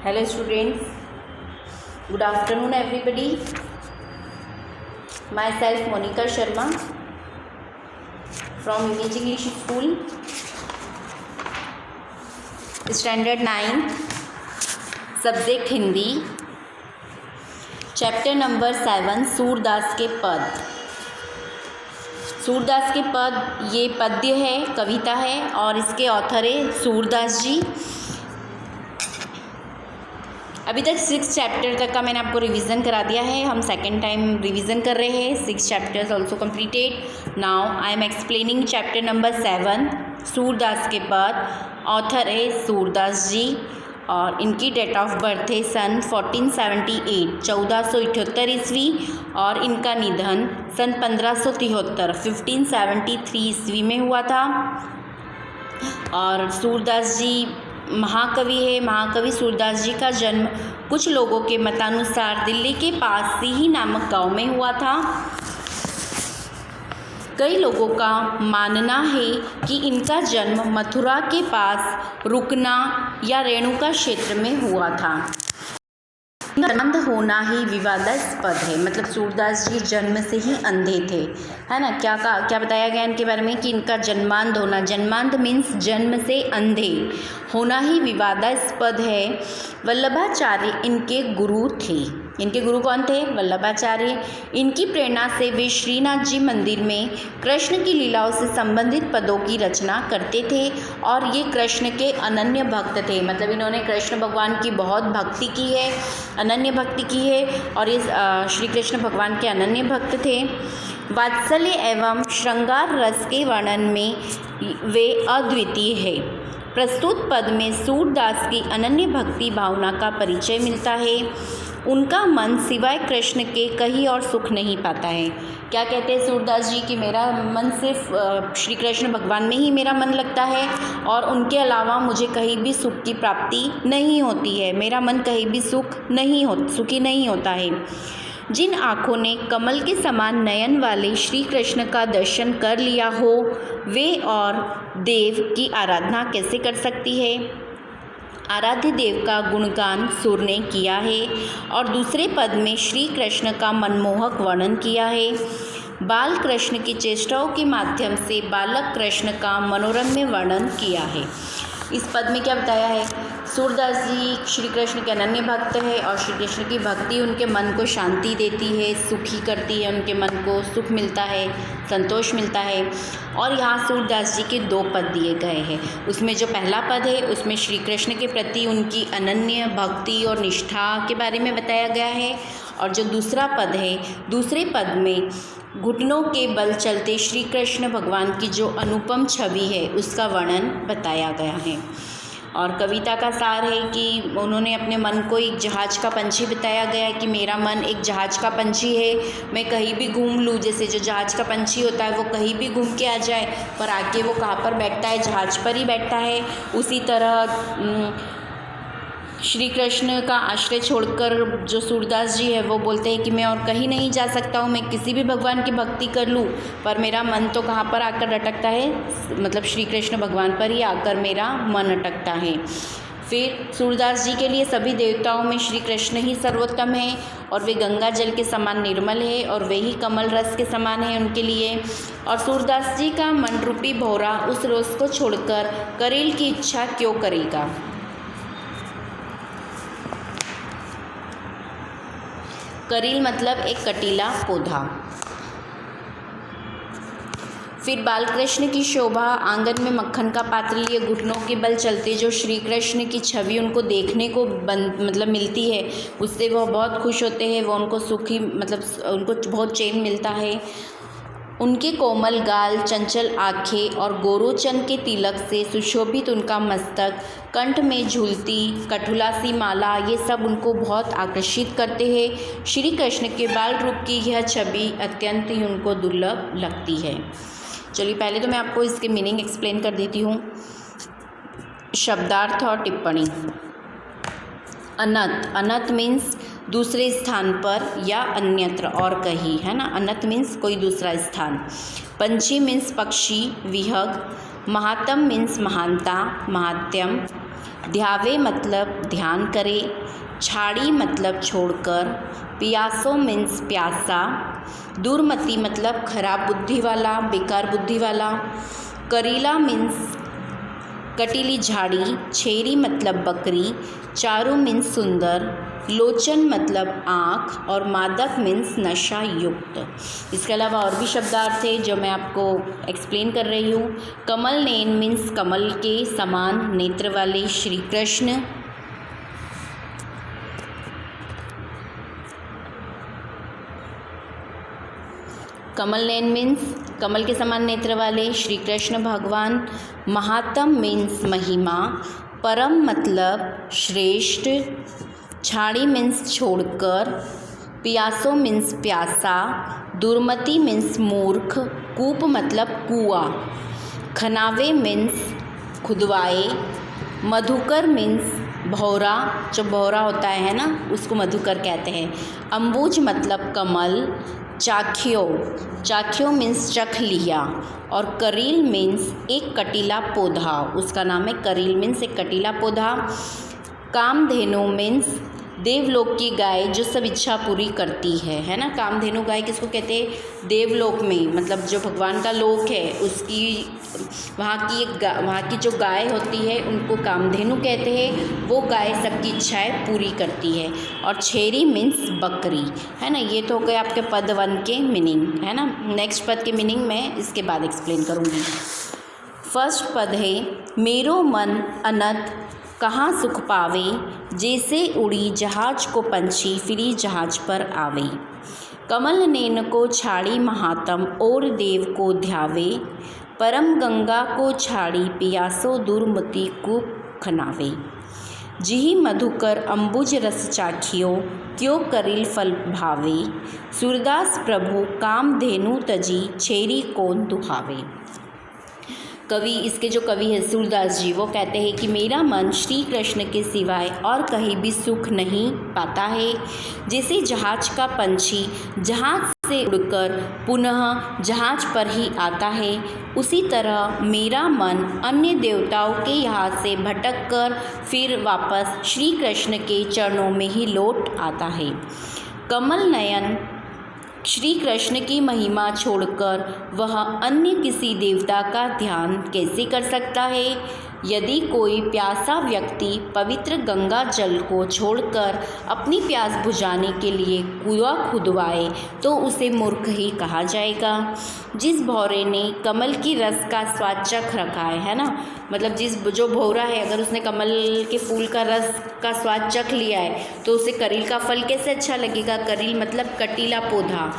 Hello students, good afternoon everybody. Myself Monica Sharma from Image English School, Standard 9, Subject Hindi, Chapter number 7, Surdas के पद। सूरदास के पद ये पद्य है, कविता है और इसके ऑथर है सूरदास जी। अभी तक 6 चैप्टर तक का मैंने आपको रिवीजन करा दिया है। हम सेकेंड टाइम रिवीजन कर रहे हैं। 6 chapters also completed. Now I am explaining chapter number 7, Surdas के पद। ऑथर है सूरदास जी और इनकी डेट ऑफ बर्थ है सन 1478 1478 ईस्वी और इनका निधन सन 1573 1573 ईस्वी में हुआ था। और सूरदास जी महाकवि है। महाकवि सूरदास जी का जन्म कुछ लोगों के मतानुसार दिल्ली के पास सीही नामक गांव में हुआ था। कई लोगों का मानना है कि इनका जन्म मथुरा के पास रुकना या रेणुका क्षेत्र में हुआ था। अंध होना ही विवादास्पद है, मतलब सूरदास जी जन्म से ही अंधे थे, है ना। क्या बताया गया इनके बारे में कि इनका जन्मांध होना, जन्मांध मीन्स जन्म से अंधे होना ही विवादास्पद है। वल्लभाचार्य इनके गुरु थे। इनके गुरु कौन थे? वल्लभाचार्य। इनकी प्रेरणा से वे श्रीनाथ जी मंदिर में कृष्ण की लीलाओं से संबंधित पदों की रचना करते थे और ये कृष्ण के अनन्य भक्त थे, मतलब इन्होंने कृष्ण भगवान की बहुत भक्ति की है, अनन्य भक्ति की है और ये श्री कृष्ण भगवान के अनन्य भक्त थे। वात्सल्य एवं श्रृंगार रस के वर्णन में वे अद्वितीय है। प्रस्तुत पद में सूरदास की अनन्य भक्ति भावना का परिचय मिलता है। उनका मन सिवाय कृष्ण के कहीं और सुख नहीं पाता है। क्या कहते हैं सूरदास जी कि मेरा मन सिर्फ श्री कृष्ण भगवान में ही मेरा मन लगता है और उनके अलावा मुझे कहीं भी सुख की प्राप्ति नहीं होती है। मेरा मन कहीं भी सुखी नहीं होता है। जिन आँखों ने कमल के समान नयन वाले श्री कृष्ण का दर्शन कर लिया हो वे और देव की आराधना कैसे कर सकती है। आराध्य देव का गुणगान सुर ने किया है और दूसरे पद में श्री कृष्ण का मनमोहक वर्णन किया है। बाल कृष्ण की चेष्टाओं के माध्यम से बालक कृष्ण का मनोरम्य वर्णन किया है। इस पद में क्या बताया है? सूरदास जी श्री कृष्ण के अनन्य भक्त है और श्री कृष्ण की भक्ति उनके मन को शांति देती है, सुखी करती है, उनके मन को सुख मिलता है, संतोष मिलता है। और यहाँ सूरदास जी के 2 पद दिए गए हैं। उसमें जो पहला पद है उसमें श्री कृष्ण के प्रति उनकी अनन्य भक्ति और निष्ठा के बारे में बताया गया है और जो दूसरा पद है, दूसरे पद में घुटनों के बल चलते श्री कृष्ण भगवान की जो अनुपम छवि है उसका वर्णन बताया गया है। और कविता का सार है कि उन्होंने अपने मन को एक जहाज़ का पंछी बताया गया है कि मेरा मन एक जहाज़ का पंछी है, मैं कहीं भी घूम लूँ। जैसे जो जहाज़ का पंछी होता है वो कहीं भी घूम के आ जाए, पर आके वो कहाँ पर बैठता है? जहाज़ पर ही बैठता है। उसी तरह श्री कृष्ण का आश्रय छोड़कर जो सूरदास जी है वो बोलते हैं कि मैं और कहीं नहीं जा सकता हूँ, मैं किसी भी भगवान की भक्ति कर लूँ पर मेरा मन तो कहाँ पर आकर अटकता है, मतलब श्री कृष्ण भगवान पर ही आकर मेरा मन अटकता है। फिर सूरदास जी के लिए सभी देवताओं में श्री कृष्ण ही सर्वोत्तम है और वे गंगा जल के समान निर्मल है और वे ही कमल रस के समान है उनके लिए। और सूरदास जी का मन रूपी भौरा उस रोज को छोड़कर करील की इच्छा क्यों करेगा। करील मतलब एक कटीला पौधा। फिर बालकृष्ण की शोभा, आंगन में मक्खन का पात्र लिए घुटनों के बल चलते जो श्री कृष्ण की छवि उनको देखने को मतलब मिलती है, उससे वह बहुत खुश होते हैं, वो उनको सुखी मतलब उनको बहुत चैन मिलता है। उनके कोमल गाल, चंचल आँखें और गोरोचन के तिलक से सुशोभित उनका मस्तक, कंठ में झूलती कठुला सी माला, ये सब उनको बहुत आकर्षित करते हैं। श्री कृष्ण के बाल रूप की यह छवि अत्यंत ही उनको दुर्लभ लगती है। चलिए पहले तो मैं आपको इसके मीनिंग एक्सप्लेन कर देती हूँ। शब्दार्थ और टिप्पणी। अनत, अनत मीन्स दूसरे स्थान पर या अन्यत्र और कहीं, है ना। अनत मीन्स कोई दूसरा स्थान। पंछी मीन्स पक्षी, विहग। महात्म मीन्स महानता, महात्यम। ध्यावे मतलब ध्यान करे, छाड़ी मतलब छोड़कर, पियासो मीन्स प्यासा, दुर्मति मतलब खराब बुद्धि वाला, बेकार बुद्धि वाला, करीला मीन्स कटीली झाड़ी, छेरी मतलब बकरी, चारू मीन्स सुंदर, लोचन मतलब आँख और मादक मीन्स नशा युक्त। इसके अलावा और भी शब्दार्थ है जो मैं आपको एक्सप्लेन कर रही हूँ। कमल नयन मीन्स कमल के समान नेत्र वाले श्री कृष्ण। कमल नयन मीन्स कमल के समान नेत्र वाले श्री कृष्ण भगवान। महात्म मीन्स महिमा, परम मतलब श्रेष्ठ, छाड़ी मीन्स छोड़कर, पियासो मीन्स प्यासा, दुर्मति मीन्स मूर्ख, कूप मतलब कुआं, खनावे मीन्स खुदवाए, मधुकर मीन्स भौरा, जो भौरा होता है ना उसको मधुकर कहते हैं, अम्बुज मतलब कमल, चाख्यो मीन्स चख लिया, और करील मीन्स एक कटीला पौधा, उसका नाम है करील मीन्स एक कटीला पौधा। कामधेनु मीन्स देवलोक की गाय जो सब इच्छा पूरी करती है ना। कामधेनु गाय किसको कहते हैं? देवलोक में, मतलब जो भगवान का लोक है उसकी वहाँ की जो गाय होती है उनको कामधेनु कहते हैं। वो गाय सबकी इच्छाएं पूरी करती है। और छेरी मीन्स बकरी, है ना। ये तो हो गए आपके पद 1 के मीनिंग, है ना। नेक्स्ट पद के मीनिंग मैं इसके बाद एक्सप्लेन करूँगी। फर्स्ट पद है, मेरो मन अनंत कहाँ सुख पावे, जैसे उड़ी जहाज को पंछी फिरी जहाज पर आवे। कमल नैन को छाड़ी महात्म और देव को ध्यावे, परम गंगा को छाड़ी पियासो दुर्मति कूप खनावे। जिहि मधुकर अम्बुज रस चाखियो, क्यों करिल फल भावे। सूरदास प्रभु कामधेनु तजी, छेरी कौन दुहावे। कवि, इसके जो कवि है सूरदास जी, वो कहते हैं कि मेरा मन श्री कृष्ण के सिवाय और कहीं भी सुख नहीं पाता है। जैसे जहाज का पंछी जहाज से उड़कर पुनः जहाज पर ही आता है, उसी तरह मेरा मन अन्य देवताओं के यहाँ से भटक कर फिर वापस श्री कृष्ण के चरणों में ही लौट आता है। कमल नयन श्री कृष्ण की महिमा छोड़कर वह अन्य किसी देवता का ध्यान कैसे कर सकता है। यदि कोई प्यासा व्यक्ति पवित्र गंगा जल को छोड़कर अपनी प्यास बुझाने के लिए कुआं खुदवाए तो उसे मूर्ख ही कहा जाएगा। जिस भौरे ने कमल की रस का स्वाद चख रखा है ना, मतलब जो भौरा है अगर उसने कमल के फूल का रस का स्वाद चख लिया है तो उसे करील का फल कैसे अच्छा लगेगा। करील मतलब कटीला पौधा,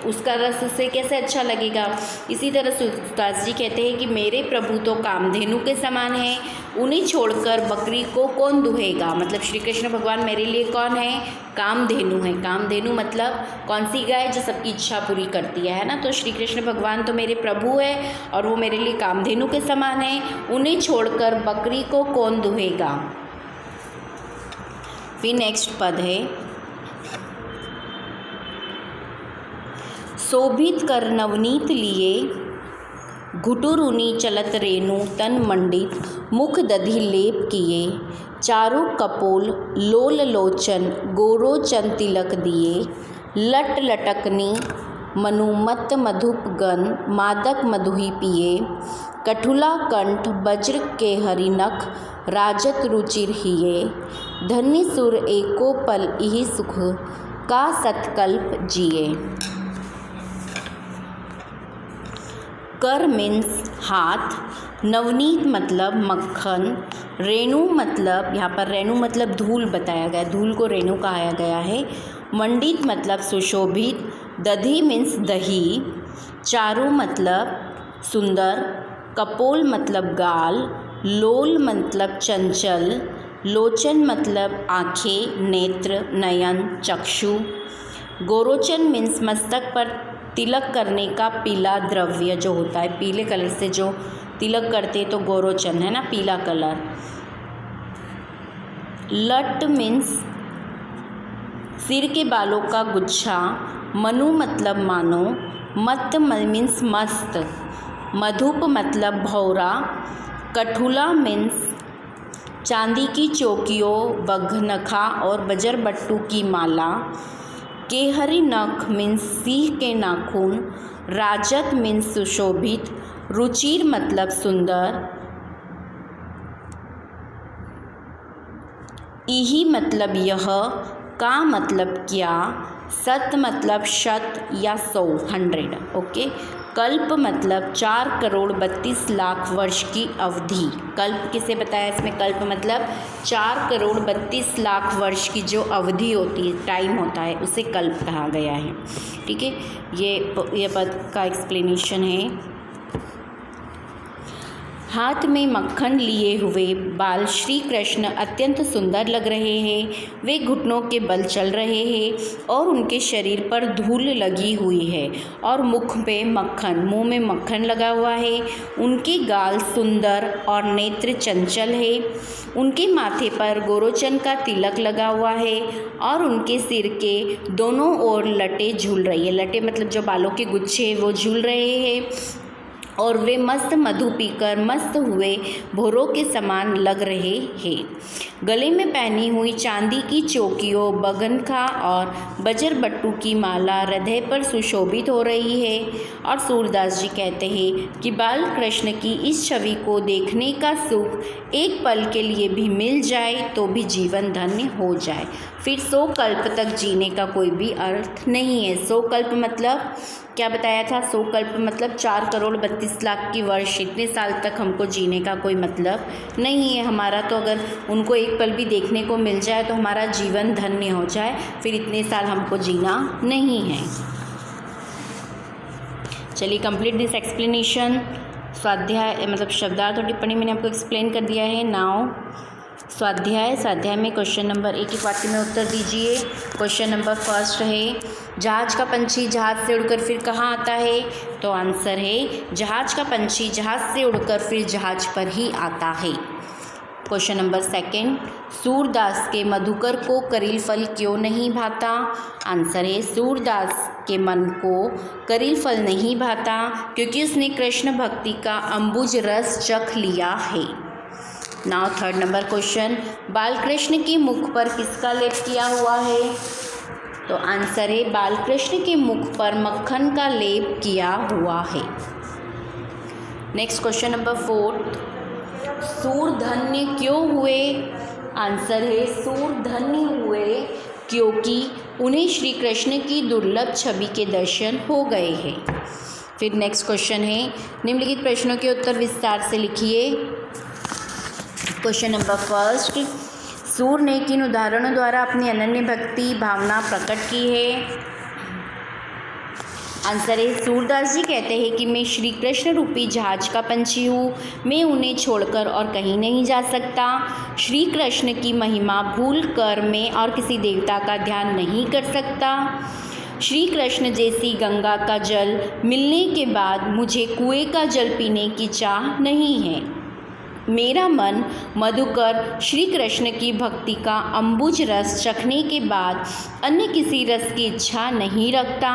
उसका रस उसे कैसे अच्छा लगेगा। इसी तरह सूरदास जी कहते हैं कि मेरे प्रभु तो कामधेनु के समान है, उन्हें छोड़कर बकरी को कौन दुहेगा। मतलब श्री कृष्ण भगवान मेरे लिए कौन है? कामधेनु है। कामधेनु मतलब कौन सी गाय? जो सबकी इच्छा पूरी करती है ना। तो श्री कृष्ण भगवान तो मेरे प्रभु है और वो मेरे लिए कामधेनु के समान है, उन्हें छोड़कर बकरी को कौन दुहेगा। फिर नेक्स्ट पद है, शोभित कर नवनीत लिए, घुटुरुनी चलत रेणु तन मंडित, मुख दधि लेप किए, चारु कपोल लोल लोचन गोरोचन तिलक दिए, लट लटकनी मनुमत मधुप गन मादक मधुहि पिए, कठुला कंठ वज्र के हरिनख राजत रुचिर हिये, धन्य सुर एको पल इहि सुख का सतकल्प जिए। कर मीन्स हाथ, नवनीत मतलब मक्खन, रेणु मतलब यहाँ पर रेणु मतलब धूल बताया गया, धूल को रेणु कहा गया है। मंडित मतलब सुशोभित, दधी मीन्स दही, चारु मतलब सुंदर, कपोल मतलब गाल, लोल मतलब चंचल, लोचन मतलब आँखें, नेत्र, नयन, चक्षु, गोरोचन मीन्स मस्तक पर तिलक करने का पीला द्रव्य जो होता है, पीले कलर से जो तिलक करते तो गोरोचन है ना, पीला कलर। लट मीन्स सिर के बालों का गुच्छा, मनु मतलब मानो, मत मीन्स मस्त, मधुप मतलब भौरा, कठुला मीन्स चांदी की चौकियों, बघनखा और बजरबट्टू की माला, केहरी नख मीन्स सिंह के नाखून, राजत मीन्स सुशोभित, रुचिर मतलब सुंदर, इही मतलब यह, का मतलब क्या, सत मतलब शत या 100 ओके। कल्प मतलब 4,32,00,000 वर्ष की अवधि। कल्प किसे बताया इसमें? कल्प मतलब 4,32,00,000 वर्ष की जो अवधि होती है, टाइम होता है, उसे कल्प कहा गया है। ठीक है, ये पद का एक्सप्लेनेशन है। हाथ में मक्खन लिए हुए बाल श्री कृष्ण अत्यंत सुंदर लग रहे हैं। वे घुटनों के बल चल रहे हैं और उनके शरीर पर धूल लगी हुई है और मुख पे मक्खन, मुंह में मक्खन लगा हुआ है। उनके गाल सुंदर और नेत्र चंचल है। उनके माथे पर गोरोचन का तिलक लगा हुआ है और उनके सिर के दोनों ओर लटें झूल रही है। लटें मतलब जो बालों के गुच्छे वो झूल रहे हैं और वे मस्त मधु पीकर मस्त हुए भोरों के समान लग रहे हैं। गले में पहनी हुई चांदी की चौकियों, बघनखा और बजरबट्टू की माला हृदय पर सुशोभित हो रही है। और सूरदास जी कहते हैं कि बाल कृष्ण की इस छवि को देखने का सुख एक पल के लिए भी मिल जाए तो भी जीवन धन्य हो जाए। फिर 100 कल्प तक जीने का कोई भी अर्थ नहीं है। 100 कल्प मतलब क्या बताया था? 100 कल्प मतलब 4,32,00,000 की वर्ष, इतने साल तक हमको जीने का कोई मतलब नहीं है हमारा। तो अगर उनको एक पल भी देखने को मिल जाए तो हमारा जीवन धन्य हो जाए, फिर इतने साल हमको जीना नहीं है। चलिए, कंप्लीट दिस एक्सप्लेनेशन। स्वाध्याय मतलब शब्दार्थ और टिप्पणी मैंने आपको एक्सप्लेन कर दिया है। नाउ स्वाध्याय में क्वेश्चन नंबर 1 एक वाक्य में उत्तर दीजिए। क्वेश्चन नंबर फर्स्ट है, जहाज का पंछी जहाज से उड़कर फिर कहाँ आता है? तो आंसर है, जहाज का पंछी जहाज से उड़कर फिर जहाज पर ही आता है। क्वेश्चन नंबर सेकंड, सूरदास के मधुकर को करील फल क्यों नहीं भाता? आंसर है, सूरदास के मन को करील फल नहीं भाता क्योंकि उसने कृष्ण भक्ति का अम्बुज रस चख लिया है। Now third number question, Balkrishna के मुख पर किसका लेप किया हुआ है? तो आंसर है, बालकृष्ण के मुख पर मक्खन का लेप किया हुआ है। नेक्स्ट क्वेश्चन नंबर 4, सूरधन्य क्यों हुए? आंसर है, सूरधन्य हुए क्योंकि उन्हें श्री कृष्ण की दुर्लभ छवि के दर्शन हो गए हैं। फिर नेक्स्ट क्वेश्चन है, निम्नलिखित प्रश्नों के उत्तर विस्तार से लिखिए। क्वेश्चन नंबर फर्स्ट, सूर ने किन उदाहरणों द्वारा अपनी अनन्य भक्ति भावना प्रकट की है? आंसर है, सूरदास जी कहते हैं कि मैं श्री कृष्ण रूपी जहाज का पंछी हूँ, मैं उन्हें छोड़कर और कहीं नहीं जा सकता। श्री कृष्ण की महिमा भूल कर मैं और किसी देवता का ध्यान नहीं कर सकता। श्री कृष्ण जैसी गंगा का जल मिलने के बाद मुझे कुएं का जल पीने की चाह नहीं है। मेरा मन मधुकर श्री कृष्ण की भक्ति का अम्बुज रस चखने के बाद अन्य किसी रस की इच्छा नहीं रखता।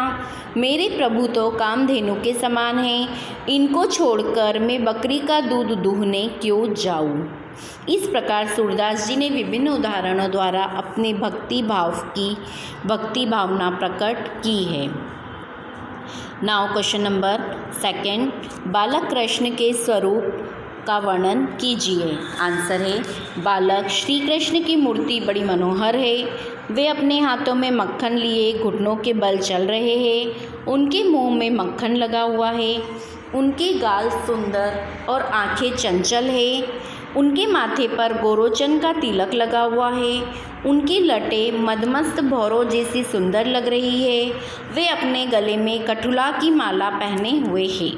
मेरे प्रभु तो कामधेनु के समान हैं, इनको छोड़कर मैं बकरी का दूध दूहने क्यों जाऊं? इस प्रकार सूरदास जी ने विभिन्न उदाहरणों द्वारा अपने भक्ति भावना प्रकट की है। नाउ क्वेश्चन नंबर सेकंड, बालक कृष्ण के स्वरूप का वर्णन कीजिए। आंसर है, बालक श्री कृष्ण की मूर्ति बड़ी मनोहर है। वे अपने हाथों में मक्खन लिए घुटनों के बल चल रहे हैं। उनके मुंह में मक्खन लगा हुआ है। उनके गाल सुंदर और आंखें चंचल है। उनके माथे पर गोरोचन का तिलक लगा हुआ है। उनकी लटें मदमस्त भौरों जैसी सुंदर लग रही है। वे अपने गले में कठुला की माला पहने हुए हैं।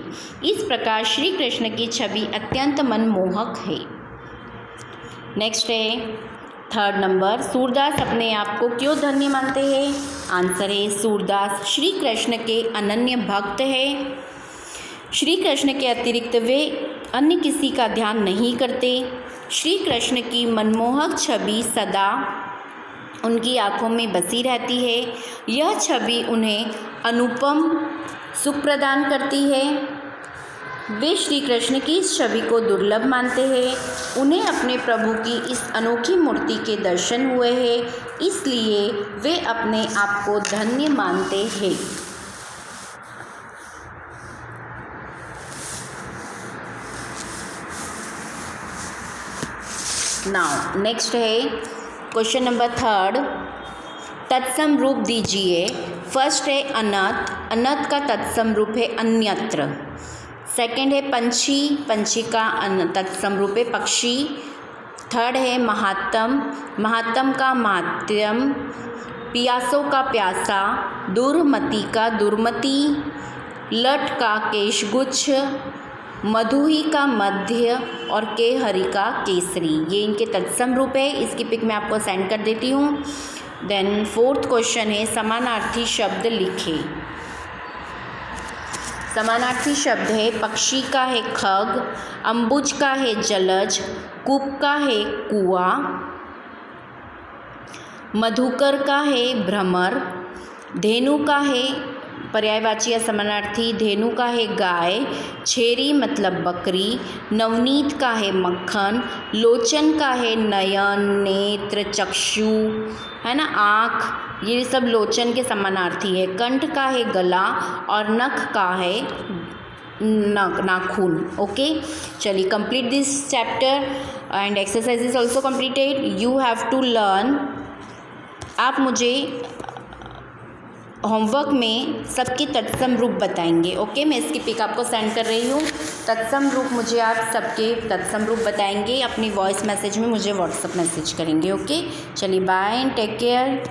इस प्रकार श्री कृष्ण की छवि अत्यंत मनमोहक है। नेक्स्ट है थर्ड नंबर, सूरदास अपने आप को क्यों धन्य मानते हैं? आंसर है, सूरदास श्री कृष्ण के अनन्य भक्त है। श्री कृष्ण के अतिरिक्त वे अन्य किसी का ध्यान नहीं करते। श्री कृष्ण की मनमोहक छवि सदा उनकी आँखों में बसी रहती है। यह छवि उन्हें अनुपम सुख प्रदान करती है। वे श्री कृष्ण की इस छवि को दुर्लभ मानते हैं। उन्हें अपने प्रभु की इस अनोखी मूर्ति के दर्शन हुए हैं, इसलिए वे अपने आप को धन्य मानते हैं। नाउ नेक्स्ट है क्वेश्चन नंबर 3, तत्सम रूप दीजिए। फर्स्ट है अनंत, अनंत का तत्सम रूप है अन्यत्र। सेकंड है पंछी, पंछी का तत्सम रूप है पक्षी। थर्ड है महात्म, महात्म का माध्यम। पियासों का प्यासा, दुर्मति का दुर्मति। लट का केशगुच्छ, मधुही का मध्य और केहरी का केसरी। ये इनके तत्सम रूप है। इसकी पिक मैं आपको सेंड कर देती हूँ। देन फोर्थ क्वेश्चन है समानार्थी शब्द लिखे। समानार्थी शब्द है पक्षी का है खग, अम्बुज का है जलज, कूप का है कुआं, मधुकर का है भ्रमर, धेनु का है पर्यायवाची या समानार्थी, धेनु का है गाय, छेरी मतलब बकरी, नवनीत का है मक्खन, लोचन का है नयन, नेत्र, चक्षु, है ना, आँख, ये सब लोचन के समानार्थी है। कंठ का है गला और नख का है नाखून। ओके, चलिए complete this chapter and exercise is also completed. You have to learn. आप मुझे होमवर्क में सबके तत्सम रूप बताएंगे। ओके, मैं इसकी पिक आपको सेंड कर रही हूँ। तत्सम रूप मुझे आप सबके तत्सम रूप बताएंगे, अपनी वॉइस मैसेज में मुझे व्हाट्सअप मैसेज करेंगे। ओके, चलिए बाय एंड टेक केयर।